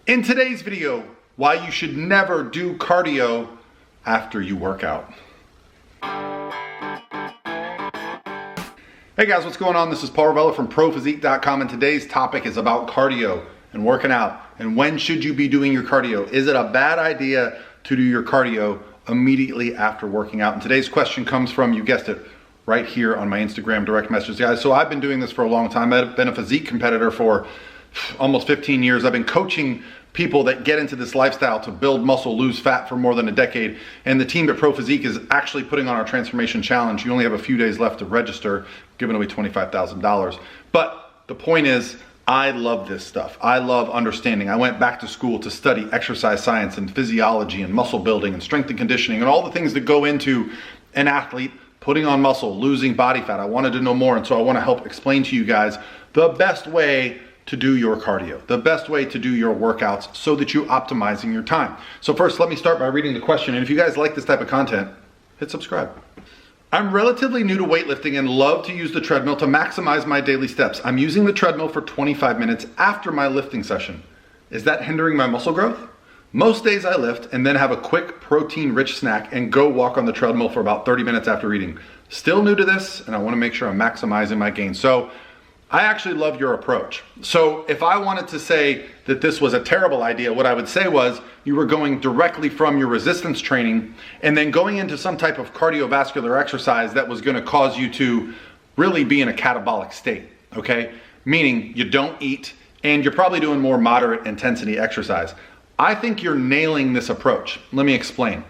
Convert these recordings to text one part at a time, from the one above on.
In today's video, why you should never do cardio after you work out. Hey guys, what's going on? This is Paul Ravella from ProPhysique.com, and today's topic is about cardio and working out. And when should you be doing your cardio? Is it a bad idea to do your cardio immediately after working out? And today's question comes from, you guessed it, right here on my Instagram direct message. Guys, so I've been doing this for a long time. I've been a physique competitor for almost 15 years. I've been coaching people that get into this lifestyle to build muscle, lose fat for more than a decade. And the team at Pro Physique is actually putting on our Transformation Challenge. You only have a few days left to register, giving away $25,000. But the point is, I love this stuff. I love understanding. I went back to school to study exercise science and physiology and muscle building and strength and conditioning and all the things that go into an athlete putting on muscle, losing body fat. I wanted to know more, and so I want to help explain to you guys the best way to do your cardio, the best way to do your workouts so that you're optimizing your time. So first, let me start by reading the question. And if you guys like this type of content, hit subscribe. I'm relatively new to weightlifting and love to use the treadmill to maximize my daily steps. I'm using the treadmill for 25 minutes after my lifting session. Is that hindering my muscle growth? Most days I lift and then have a quick protein-rich snack and go walk on the treadmill for about 30 minutes after eating. Still new to this, and I want to make sure I'm maximizing my gains. So I actually love your approach. So if I wanted to say that this was a terrible idea, what I would say was you were going directly from your resistance training and then going into some type of cardiovascular exercise that was going to cause you to really be in a catabolic state, okay? Meaning you don't eat and you're probably doing more moderate intensity exercise. I think you're nailing this approach. Let me explain.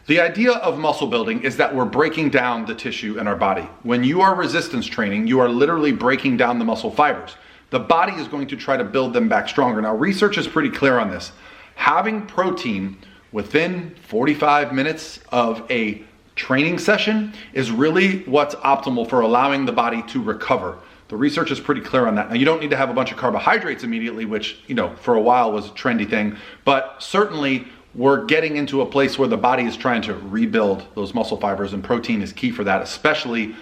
The idea of muscle building is that we're breaking down the tissue in our body. When you are resistance training, you are literally breaking down the muscle fibers. The body is going to try to build them back stronger. Now, research is pretty clear on this. Having protein within 45 minutes of a training session is really what's optimal for allowing the body to recover. The research is pretty clear on that. Now, you don't need to have a bunch of carbohydrates immediately, which, for a while was a trendy thing, but certainly we're getting into a place where the body is trying to rebuild those muscle fibers, and protein is key for that, especially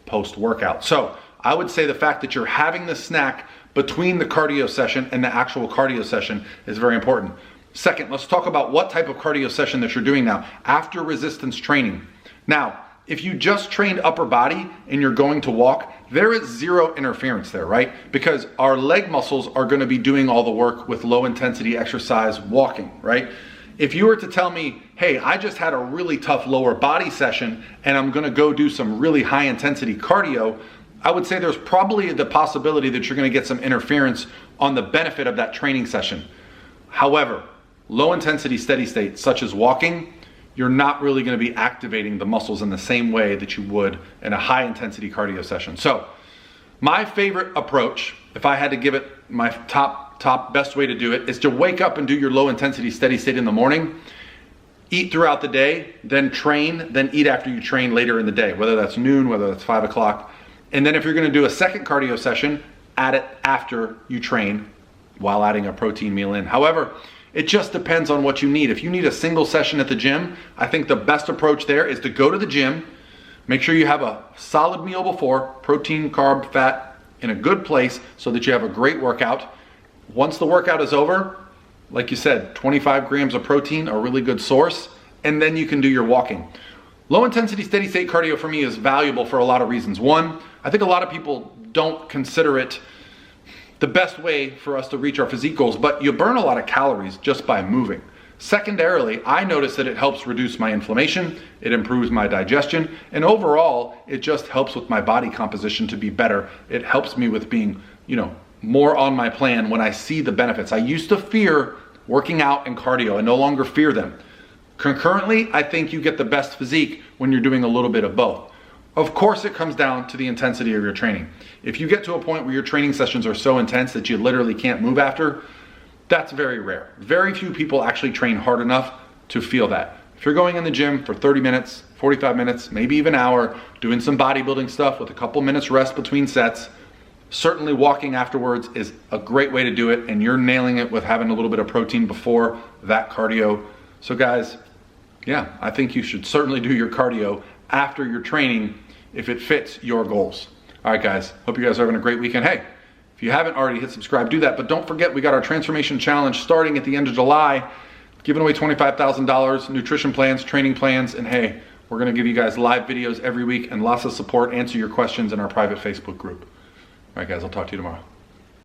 post-workout. So I would say the fact that you're having the snack between the cardio session and the actual cardio session is very important. Second, let's talk about what type of cardio session that you're doing now after resistance training. Now, if you just trained upper body and you're going to walk, there is zero interference there, right? Because our leg muscles are going to be doing all the work with low intensity exercise walking, right? If you were to tell me, hey, I just had a really tough lower body session and I'm gonna go do some really high intensity cardio, I would say there's probably the possibility that you're gonna get some interference on the benefit of that training session. However, low intensity steady state, such as walking, you're not really gonna be activating the muscles in the same way that you would in a high intensity cardio session. So my favorite approach, if I had to give it my top best way to do it, is to wake up and do your low intensity steady state in the morning, eat throughout the day, then train, then eat after you train later in the day, whether that's noon, whether that's 5 o'clock. And then if you're gonna do a second cardio session, add it after you train while adding a protein meal in. However, it just depends on what you need. If you need a single session at the gym, I think the best approach there is to go to the gym, make sure you have a solid meal before, protein, carb, fat, in a good place so that you have a great workout. Once the workout is over, like you said, 25 grams of protein, a really good source, and then you can do your walking. Low intensity steady state cardio for me is valuable for a lot of reasons. One, I think a lot of people don't consider it the best way for us to reach our physique goals, but you burn a lot of calories just by moving. Secondarily, I notice that it helps reduce my inflammation, it improves my digestion, and overall, it just helps with my body composition to be better. It helps me with being, more on my plan when I see the benefits. I used to fear working out and cardio. I no longer fear them. Concurrently, I think you get the best physique when you're doing a little bit of both. Of course, it comes down to the intensity of your training. If you get to a point where your training sessions are so intense that you literally can't move after, that's very rare. Very few people actually train hard enough to feel that. If you're going in the gym for 30 minutes, 45 minutes, maybe even an hour, doing some bodybuilding stuff with a couple minutes rest between sets, certainly walking afterwards is a great way to do it, and you're nailing it with having a little bit of protein before that cardio. So guys, yeah, I think you should certainly do your cardio after your training if it fits your goals. All right guys, hope you guys are having a great weekend. Hey, If you haven't already hit subscribe, do that. But don't forget, we got our Transformation Challenge starting at the end of July, giving away $25,000, nutrition plans, training plans, and hey, we're gonna give you guys live videos every week and lots of support, answer your questions in our private Facebook group. All right, guys, I'll talk to you tomorrow.